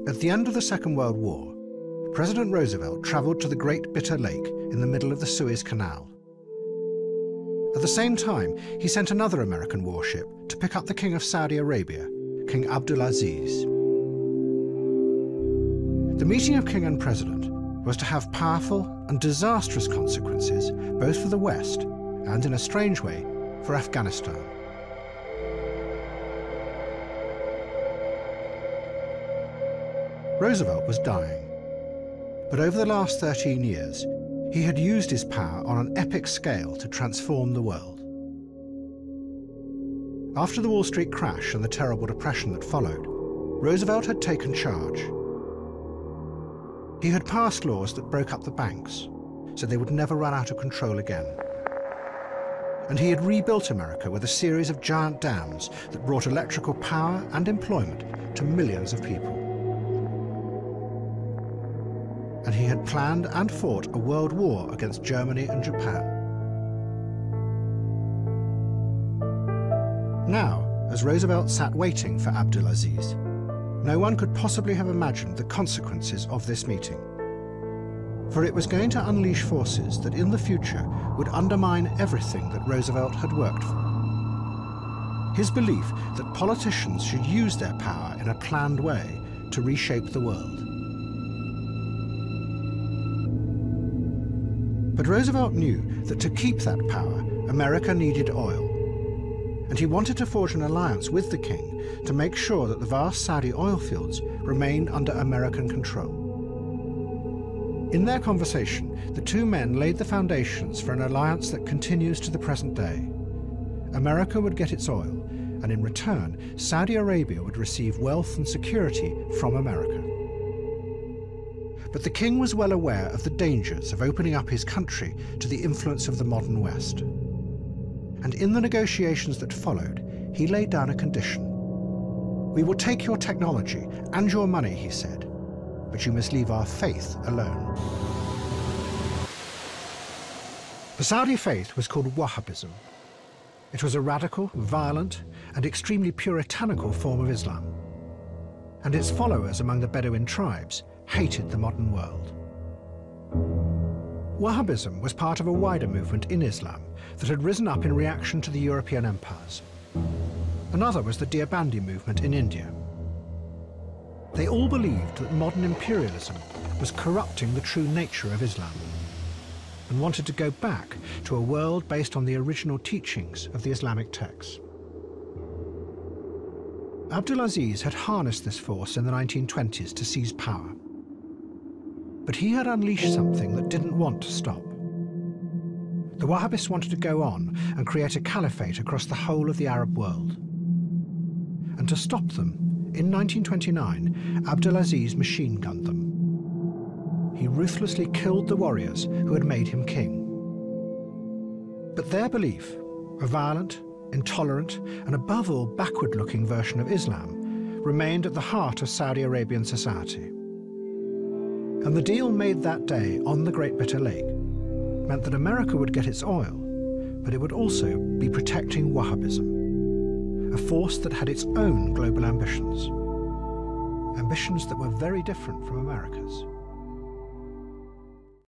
At the end of the Second World War, President Roosevelt travelled to the Great Bitter Lake in the middle of the Suez Canal. At the same time, he sent another American warship to pick up the King of Saudi Arabia, King Abdulaziz. The meeting of King and President was to have powerful and disastrous consequences both for the West and, in a strange way, for Afghanistan. Roosevelt was dying, but over the last 13 years, he had used his power on an epic scale to transform the world. After the Wall Street crash and the terrible depression that followed, Roosevelt had taken charge. He had passed laws that broke up the banks, so they would never run out of control again. And he had rebuilt America with a series of giant dams that brought electrical power and employment to millions of people. And he had planned and fought a world war against Germany and Japan. Now, as Roosevelt sat waiting for Abdulaziz, no one could possibly have imagined the consequences of this meeting. For it was going to unleash forces that in the future would undermine everything that Roosevelt had worked for. His belief that politicians should use their power in a planned way to reshape the world. But Roosevelt knew that to keep that power, America needed oil. And he wanted to forge an alliance with the king to make sure that the vast Saudi oil fields remained under American control. In their conversation, the two men laid the foundations for an alliance that continues to the present day. America would get its oil, and in return, Saudi Arabia would receive wealth and security from America. But the king was well aware of the dangers of opening up his country to the influence of the modern West. And in the negotiations that followed, he laid down a condition. "We will take your technology and your money," he said, "but you must leave our faith alone." The Saudi faith was called Wahhabism. It was a radical, violent, and extremely puritanical form of Islam. And its followers among the Bedouin tribes hated the modern world. Wahhabism was part of a wider movement in Islam that had risen up in reaction to the European empires. Another was the Deobandi movement in India. They all believed that modern imperialism was corrupting the true nature of Islam and wanted to go back to a world based on the original teachings of the Islamic texts. Abdulaziz had harnessed this force in the 1920s to seize power. But he had unleashed something that didn't want to stop. The Wahhabists wanted to go on and create a caliphate across the whole of the Arab world. And to stop them, in 1929, Abdulaziz machine-gunned them. He ruthlessly killed the warriors who had made him king. But their belief, a violent, intolerant, and above all backward-looking version of Islam, remained at the heart of Saudi Arabian society. And the deal made that day on the Great Bitter Lake meant that America would get its oil, but it would also be protecting Wahhabism, a force that had its own global ambitions. Ambitions that were very different from America's.